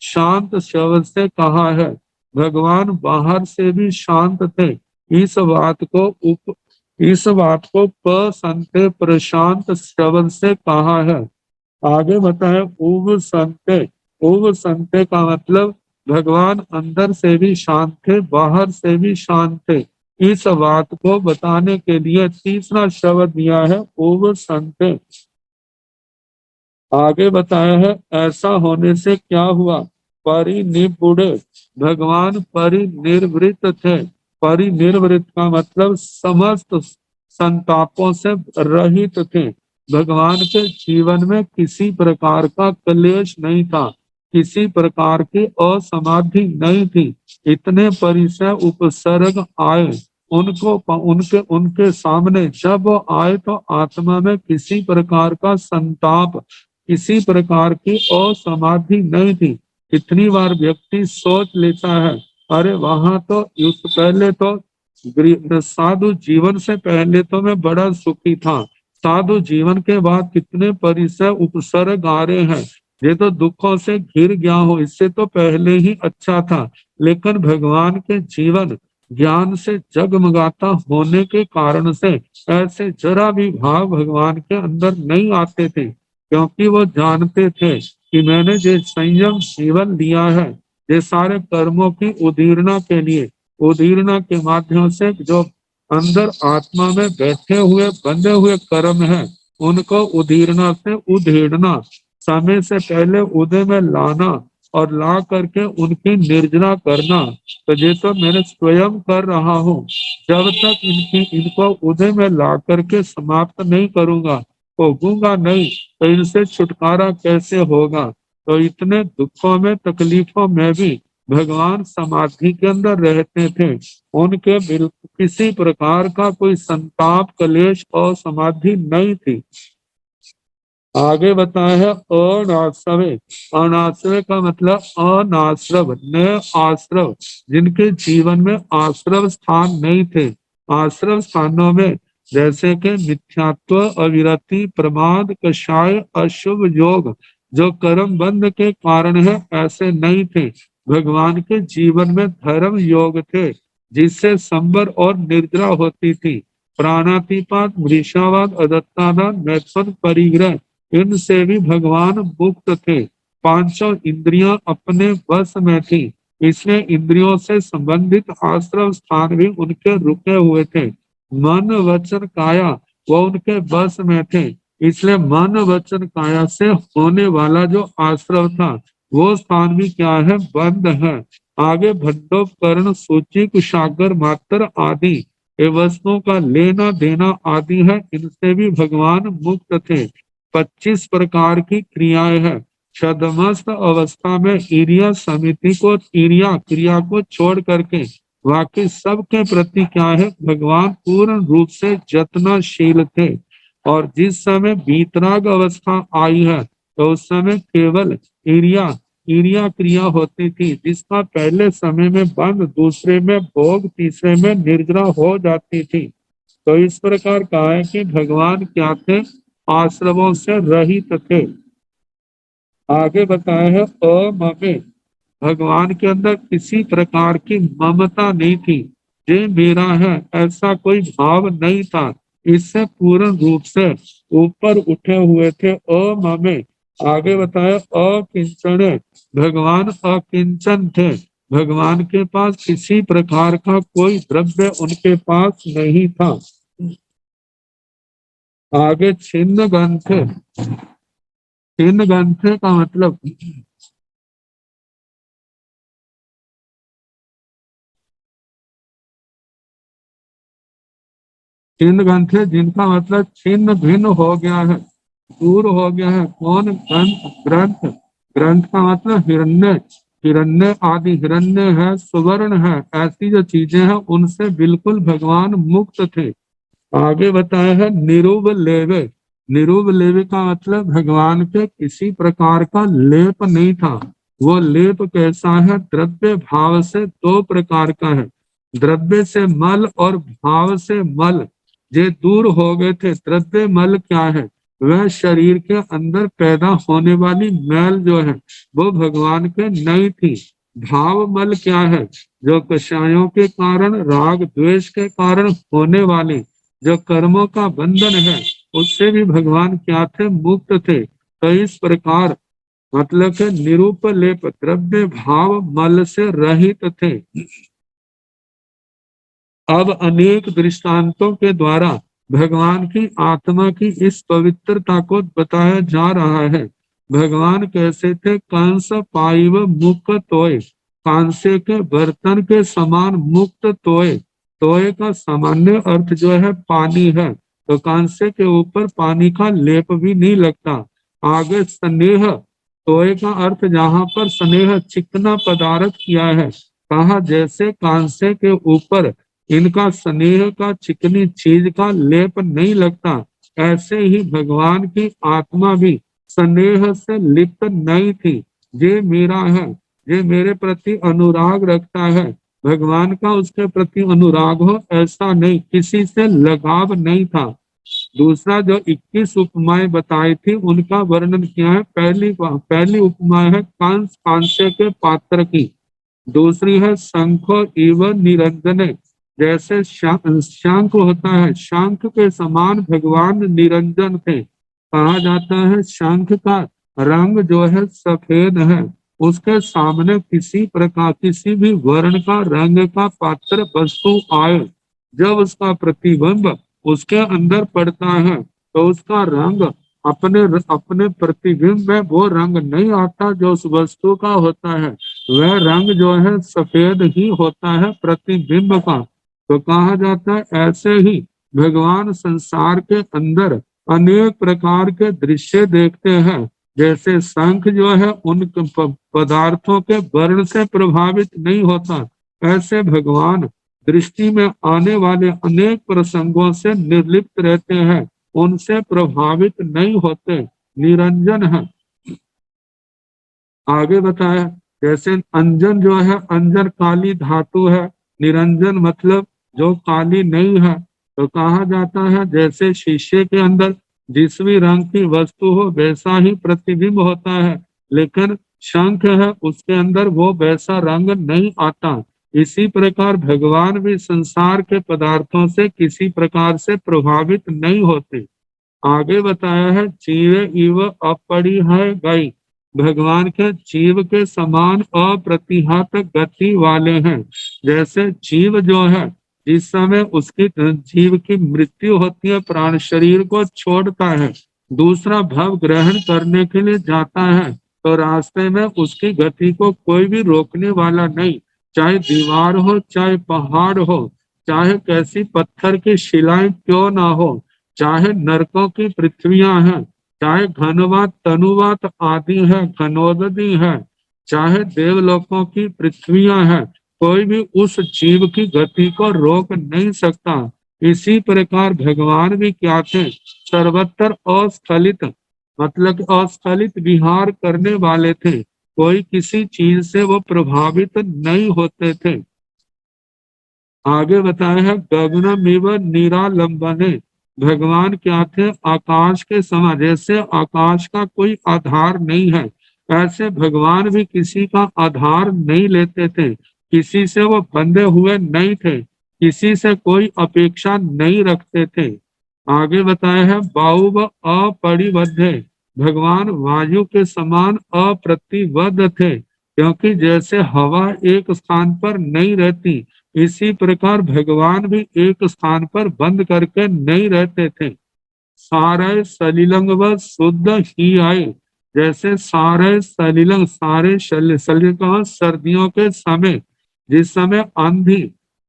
शांत शब्द से कहा है। भगवान बाहर से भी शांत थे। इस बात को संते प्रशांत शब्द से कहा है। आगे बताए उब संते। उब संते का मतलब भगवान अंदर से भी शांत थे, बाहर से भी शांत थे। इस बात को बताने के लिए तीसरा शब्द दिया है उब संते। आगे बताया है ऐसा होने से क्या हुआ, परिनिर्वृत्त। भगवान परिनिर्वृत्त थे। परिनिर्वृत्त का मतलब समस्त संतापों से रहित थे। भगवान के जीवन में किसी प्रकार का क्लेश नहीं था, किसी प्रकार की असमाधि नहीं थी। इतने परिचय उपसर्ग आए उनको उनके उनके सामने जब वो आए तो आत्मा में किसी प्रकार का संताप, किसी प्रकार की असमाधि नहीं थी। इतनी बार व्यक्ति सोच लेता है अरे वहां तो उस पहले तो साधु जीवन से पहले तो मैं बड़ा सुखी था, साधु जीवन के बाद कितने परिसर उपसर्ग आ रहे हैं, ये तो दुखों से घिर गया हो, इससे तो पहले ही अच्छा था। लेकिन भगवान के जीवन ज्ञान से जगमगाता होने के कारण से ऐसे जरा भी भाव भगवान के अंदर नहीं आते थे, क्योंकि वो जानते थे कि मैंने जो संयम जीवन दिया है, ये सारे कर्मों की उदीरना के लिए, उदीरना के माध्यम से जो अंदर आत्मा में बैठे हुए बंधे हुए कर्म है उनको उदीरना से उधेड़ना, समय से पहले उदय में लाना और ला करके उनकी निर्जना करना। तो ये तो मैंने स्वयं कर रहा हूँ। जब तक इनको उदय में ला करके समाप्त नहीं करूंगा, भोगूंगा नहीं, तो इनसे छुटकारा कैसे होगा। तो इतने दुखों में तकलीफों में भी भगवान समाधि के अंदर रहते थे। उनके किसी प्रकार का कोई संताप क्लेश और समाधि नहीं थी। आगे बताया है अनाश्रवे। अनाश्रय का मतलब अनाश्रव, न आश्रव, जिनके जीवन में आश्रव स्थान नहीं थे। आश्रव स्थानों में जैसे कि मिथ्यात्व, अविरति, प्रमाद, कषाय, अशुभ योग जो कर्म बंध के कारण है ऐसे नहीं थे। भगवान के जीवन में धर्म योग थे जिससे संबर और निद्रा होती थी। प्राणातिपात, मृषावाद, अदत्तादान, मैथुन, परिग्रह, इनसे भी भगवान मुक्त थे। पांचों इंद्रियां अपने वश में थी, इसलिए इंद्रियों से संबंधित आश्रम स्थान भी उनके रुके हुए थे। मन वचन काया वो उनके वश में थे, इसलिए मन वचन काया से होने वाला जो आश्रम था वो स्थान भी क्या है, बंद है। आगे भंडोपकरण सूची कुशागर मात्र आदि ये वस्तुओं का लेना देना आदि है, इनसे भी भगवान मुक्त थे। 25 प्रकार की क्रियाएं हैं। छदमस्त अवस्था में ईरिया समिति को, ईरिया क्रिया को छोड़ करके बाकी सबके प्रति क्या है, भगवान पूर्ण रूप से जतनशील थे। और जिस समय बीतराग अवस्था आई है तो उस समय केवल ईरिया क्रिया होती थी, जिसका पहले समय में बंद, दूसरे में भोग, तीसरे में निर्जरा हो जाती थी। तो इस प्रकार कहा है कि भगवान क्या थे, आश्रमों से रहित थे। आगे बताया है अममे, भगवान के अंदर किसी प्रकार की ममता नहीं थी। ये मेरा है ऐसा कोई भाव नहीं था, इससे पूर्ण रूप से ऊपर उठे हुए थे। अममे, आगे बताया अकिंचन, भगवान अकिंचन थे। भगवान के पास किसी प्रकार का कोई द्रव्य उनके पास नहीं था। आगे छिन्न ग्रंथ, छिन्न ग्रंथ का मतलब छिन्न ग्रंथ है, जिनका मतलब छिन्न भिन्न हो गया है, दूर हो गया है। कौन? ग्रंथ, ग्रंथ का मतलब हिरण्य, हिरण्य आदि, हिरण्य है, सुवर्ण है, ऐसी जो चीजें हैं उनसे बिल्कुल भगवान मुक्त थे। आगे बताया है निरुब लेवे, निरुब लेवे का मतलब भगवान के किसी प्रकार का लेप नहीं था। वो लेप कैसा है? द्रव्य भाव से दो प्रकार का है, द्रव्य से मल और भाव से मल, ये दूर हो गए थे। द्रव्य मल क्या है? वह शरीर के अंदर पैदा होने वाली मैल जो है वो भगवान के नहीं थी। भाव मल क्या है? जो कषायों के कारण, राग द्वेष के कारण होने वाली जो कर्मों का बंधन है, उससे भी भगवान क्या थे? मुक्त थे। तो इस प्रकार मतलब के निरूपलेप, द्रव्य भाव मल से रहित थे। अब अनेक दृष्टांतों के द्वारा भगवान की आत्मा की इस पवित्रता को बताया जा रहा है। भगवान कैसे थे? कंस पाइव मुक्त तोय, कांसे के बर्तन के समान मुक्त तोय। तोय का सामान्य अर्थ जो है पानी है, तो कांसे के ऊपर पानी का लेप भी नहीं लगता। आगे स्नेह, तोय का अर्थ जहाँ पर स्नेह चिकना पदार्थ किया है, कहा जैसे कांसे के ऊपर इनका स्नेह का चिकनी चीज का लेप नहीं लगता, ऐसे ही भगवान की आत्मा भी स्नेह से लिप्त नहीं थी। ये मेरा है, ये मेरे प्रति अनुराग रखता है। भगवान का उसके प्रति अनुराग हो ऐसा नहीं, किसी से लगाव नहीं था। दूसरा जो 21 उपमाएं बताई थी उनका वर्णन किया है। पहली उपमा है कांस कांसे के पात्र की, दूसरी है शंखो इव निरंजने, जैसे शंख होता है, शंख के समान भगवान निरंजन थे। कहा जाता है शंख का रंग जो है सफेद है, उसके सामने किसी प्रकार किसी भी वर्ण का रंग का पात्र वस्तु आए, जब उसका प्रतिबिंब उसके अंदर पड़ता है तो उसका रंग अपने प्रतिबिंब में वो रंग नहीं आता जो उस वस्तु का होता है, वह रंग जो है सफेद ही होता है प्रतिबिंब का। तो कहा जाता है ऐसे ही भगवान संसार के अंदर अनेक प्रकार के दृश्य देखते हैं। जैसे शंख जो है उन पदार्थों के वर्ण से प्रभावित नहीं होता, ऐसे भगवान दृष्टि में आने वाले अनेक प्रसंगों से निर्लिप्त रहते हैं, उनसे प्रभावित नहीं होते, निरंजन है। आगे बताया जैसे अंजन जो है, अंजन काली धातु है, निरंजन मतलब जो काली नहीं है। तो कहा जाता है जैसे शीशे के अंदर जिस भी रंग की वस्तु हो वैसा ही प्रतिबिंब होता है, लेकिन शंख है उसके अंदर वो वैसा रंग नहीं आता। इसी प्रकार भगवान भी संसार के पदार्थों से किसी प्रकार से प्रभावित नहीं होते। आगे बताया है चीरे इव अपड़ी है गई, भगवान के जीव के समान अप्रतिहत गति वाले हैं। जैसे जीव जो है, जिस समय उसकी जीव की मृत्यु होती है, प्राण शरीर को छोड़ता है, दूसरा भव ग्रहण करने के लिए जाता है, तो रास्ते में उसकी गति को कोई भी रोकने वाला नहीं। चाहे दीवार हो, चाहे पहाड़ हो, चाहे कैसी पत्थर की शिलाएं क्यों ना हो, चाहे नरकों की पृथ्वियां हैं, चाहे घनवात तनुवात आदि है, घनोदधि है, चाहे देवलोकों की पृथ्वियां हैं, कोई भी उस जीव की गति को रोक नहीं सकता। इसी प्रकार भगवान भी क्या थे? सर्वत्र अस्खलित, मतलब अस्खलित विहार करने वाले थे। कोई किसी चीज से वो प्रभावित नहीं होते थे। आगे बताया है गगनमिव निरालंबने, भगवान क्या थे? आकाश के समान। जैसे आकाश का कोई आधार नहीं है, ऐसे भगवान भी किसी का आधार नहीं लेते थे, किसी से वो बंधे हुए नहीं थे, किसी से कोई अपेक्षा नहीं रखते थे। आगे बताया है बाहुव अपरिबद्ध, भगवान वायु के समान अप्रतिबद्ध थे, क्योंकि जैसे हवा एक स्थान पर नहीं रहती, इसी प्रकार भगवान भी एक स्थान पर बंद करके नहीं रहते थे। सारे सलिलंग व शुद्ध ही आए। जैसे सारे सलिलंग, सारे सलिलंग सर्दियों के समय, जिस समय आंधी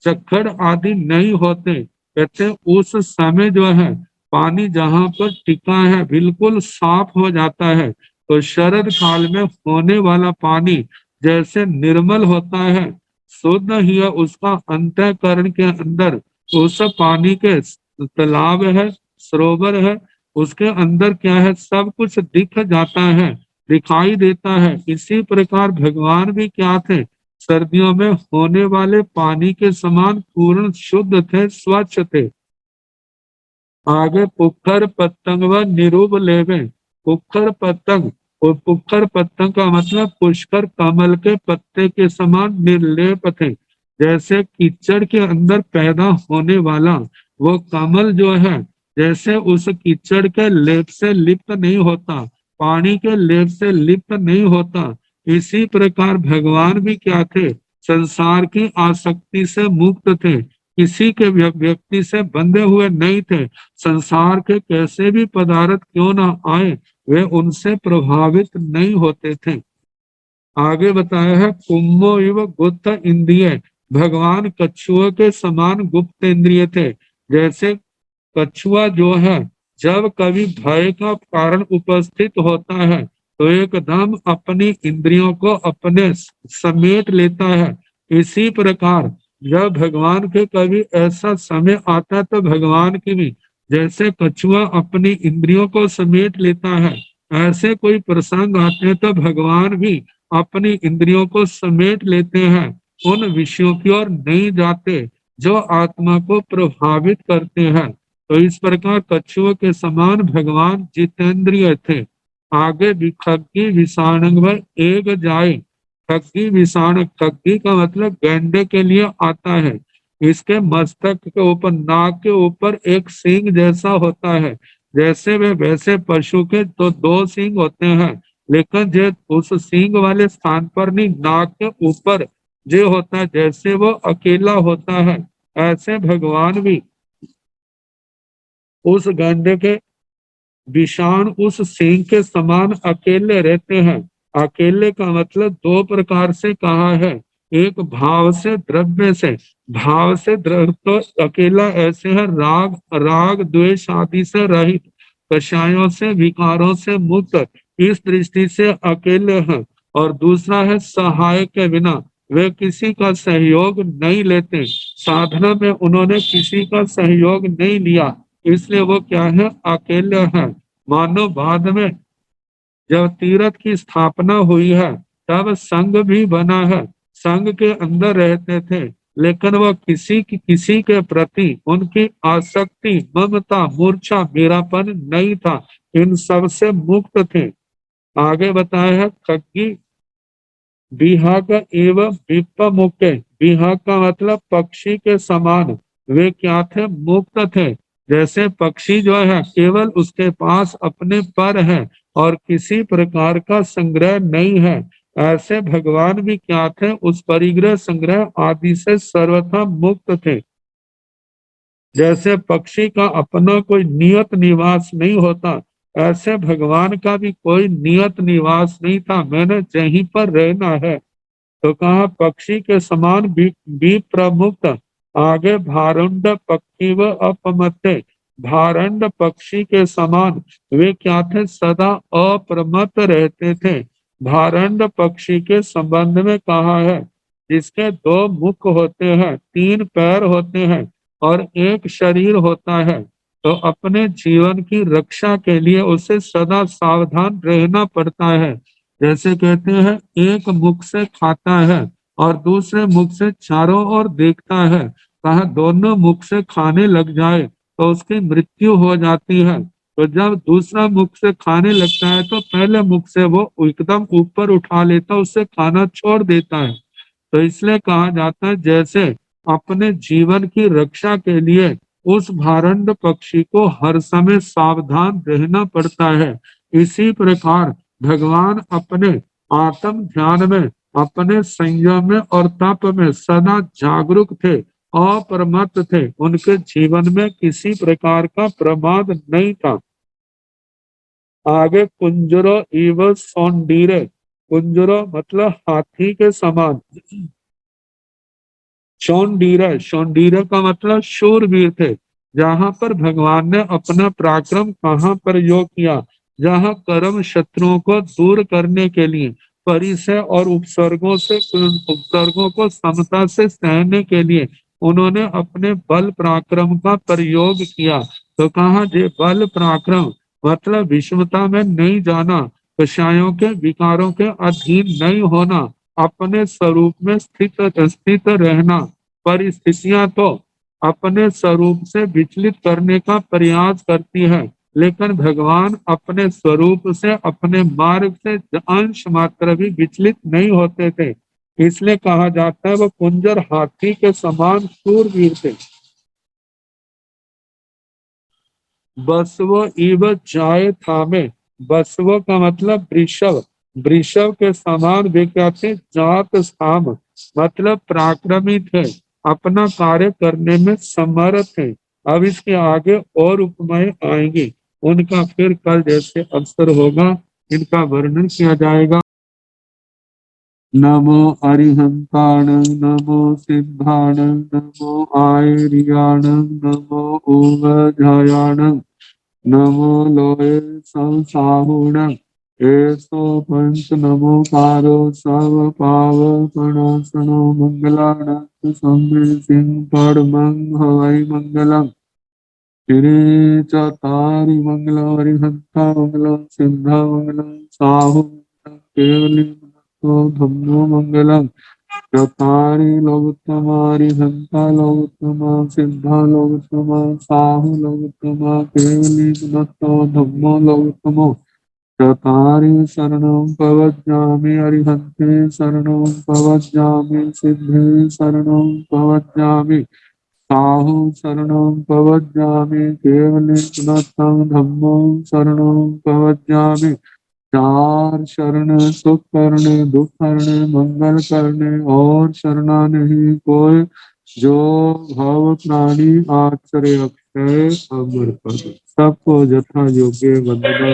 चक्कर आदि नहीं होते, कहते उस समय जो है पानी जहाँ पर टिका है बिल्कुल साफ हो जाता है। तो शरद काल में होने वाला पानी जैसे निर्मल होता है, शुद्ध ही है, उसका अंतःकरण के अंदर उस पानी के तालाब है, सरोवर है, उसके अंदर क्या है, सब कुछ दिख जाता है, दिखाई देता है। इसी प्रकार भगवान भी क्या थे? सर्दियों में होने वाले पानी के समान पूर्ण शुद्ध थे, स्वच्छ थे। आगे पुखर पतंग व निरूप लेवे, पुखर पतंग, और पुखर पतंग का मतलब पुष्कर कमल के पत्ते के समान निर्लेप थे। जैसे कीचड़ के अंदर पैदा होने वाला वो कमल जो है, जैसे उस कीचड़ के लेप से लिप्त नहीं होता, पानी के लेप से लिप्त नहीं होता, इसी प्रकार भगवान भी क्या थे? संसार की आसक्ति से मुक्त थे, किसी के व्यक्ति से बंधे हुए नहीं थे। संसार के कैसे भी पदार्थ क्यों ना आए, वे उनसे प्रभावित नहीं होते थे। आगे बताया है कुम्भो इव गुप्त इंद्रिय, भगवान कछुआ के समान गुप्त इंद्रिय थे। जैसे कछुआ जो है, जब कभी भय का कारण उपस्थित होता है तो एकदम अपनी इंद्रियों को अपने समेट लेता है। इसी प्रकार जब भगवान के कभी ऐसा समय आता तो भगवान की भी जैसे कछुआ अपनी इंद्रियों को समेट लेता है, ऐसे कोई प्रसंग आते तो भगवान भी अपनी इंद्रियों को समेट लेते हैं, उन विषयों की ओर नहीं जाते जो आत्मा को प्रभावित करते हैं। तो इस प्रकार कछुआ के समान भगवान जितेंद्रिय थे। आगे भी खग्गी विषाणंग एक जाए, खग्गी विषाण, खग्गी का मतलब गैंडे के लिए आता है। इसके मस्तक के ऊपर, नाक के ऊपर एक सींग जैसा होता है। जैसे वे वैसे पशु के तो दो सींग होते हैं, लेकिन जो उस सींग वाले स्थान पर नहीं, नाक के ऊपर जो होता है, जैसे वो अकेला होता है, ऐसे भगवान भी उस गंडे के विषाण, उस सिंह के समान अकेले रहते हैं। अकेले का मतलब दो प्रकार से कहा है, एक भाव से, द्रव्य से। भाव से द्रव्य तो अकेला ऐसे है राग राग द्वेष आदि से रहित, कषायों से, विकारों से मुक्त, इस दृष्टि से अकेले हैं। और दूसरा है सहाय के बिना, वे किसी का सहयोग नहीं लेते, साधना में उन्होंने किसी का सहयोग नहीं लिया, इसलिए वो क्या है? अकेले हैं। मानव बाद में जब तीर्थ की स्थापना हुई है तब संघ भी बना है, संघ के अंदर रहते थे, लेकिन वह किसी के प्रति उनकी आसक्ति, ममता, मूर्छा, मेरापन नहीं था, इन सब से मुक्त थे। आगे बताया है खग्गी विहाग एवं विपमुखे, विहाग का मतलब पक्षी के समान, वे क्या थे? मुक्त थे। जैसे पक्षी जो है केवल उसके पास अपने पर है, और किसी प्रकार का संग्रह नहीं है। ऐसे भगवान भी क्या थे? उस परिग्रह संग्रह आदि से सर्वथा मुक्त थे। जैसे पक्षी का अपना कोई नियत निवास नहीं होता, ऐसे भगवान का भी कोई नियत निवास नहीं था, मैंने यहीं पर रहना है। तो कहा पक्षी के समान भी प्रमुक्त। आगे भारुंड पक्षी व अपमत्ते, भारुंड पक्षी के समान वे क्या थे? सदा अप्रमत्त रहते थे। भारुंड पक्षी के संबंध में कहा है जिसके दो मुख होते हैं, तीन पैर होते हैं और एक शरीर होता है, तो अपने जीवन की रक्षा के लिए उसे सदा सावधान रहना पड़ता है। जैसे कहते हैं एक मुख से खाता है और दूसरे मुख से चारों ओर देखता है, कहा दोनों मुख से खाने लग जाए तो उसकी मृत्यु हो जाती है। तो जब दूसरा मुख से खाने लगता है तो पहले मुख से वो एकदम ऊपर उठा लेता, उससे खाना छोड़ देता है। तो इसलिए कहा जाता है जैसे अपने जीवन की रक्षा के लिए उस भारंड पक्षी को हर समय सावधान रहना पड़ता है, इसी प्रकार भगवान अपने आत्म ध्यान में, अपने संयम में और तप में सदा जागरूक थे, अप्रमत्त थे। उनके जीवन में किसी प्रकार का प्रमाद नहीं था। आगे कुंजरो इव सौंडीरे, कुंजरो मतलब हाथी के समान, शौंडीर, शौंडीर का मतलब शूरवीर थे। जहां पर भगवान ने अपना पराक्रम कहाँ पर योग किया? जहां कर्म शत्रुओं को दूर करने के लिए, परिसय और उपसर्गों को समता से सहने के लिए उन्होंने अपने बल पराक्रम का प्रयोग किया। तो कहा जे बल पराक्रम मतलब विषमता में नहीं जाना, कषायों के विकारों के अधीन नहीं होना, अपने स्वरूप में स्थित रहना। परिस्थितियां तो अपने स्वरूप से विचलित करने का प्रयास करती है, लेकिन भगवान अपने स्वरूप से, अपने मार्ग से अंश मात्र भी विचलित नहीं होते थे। इसलिए कहा जाता है वो कुंजर हाथी के समान शूरवीर थे। बसव इव जाय थामे, बसव का मतलब वृषभ, वृषभ के समान वे क्या थे? जात स्थाम मतलब पराक्रमी थे, अपना कार्य करने में समर्थ थे। अब इसके आगे और उपमाएं आएंगी, उनका फिर कल जैसे अवसर होगा इनका वर्णन किया जाएगा। नमो अरिहंताण, नमो सिद्धाण, नमो आयर्याण, नमो उवधायाण, नमो लोये संसाहुण, एसो पंच नमोकारो सब पावपणासनो मंगलान सिंह परमं हवै मंगलम। श्री चतारि मंगलम हरिहंता मंगलम सिद्धा मंगलम साहु केवली धम्मो मंगलम। चतारि लोकोत्तमारि हंता लोकोत्तमा सिद्धा लोकोत्तमा साहु लोकोत्तमा केवली धम्मो लोकोत्तमो। चतारि शरणं प्रवज्जामि अरिहन्ते शरणं प्रवज्जामि सिद्धे शरणं प्रवज्जामि साहु शरणं प्रवज्जामि केवले धम्मं शरणं प्रवज्जामि। चार शरण सुख करने, दुख करने, मंगल करने और शरणा नहीं कोई, जो भव प्राणी आचरे अक्षय अमर पद। सबको यथा योग्य वंदना।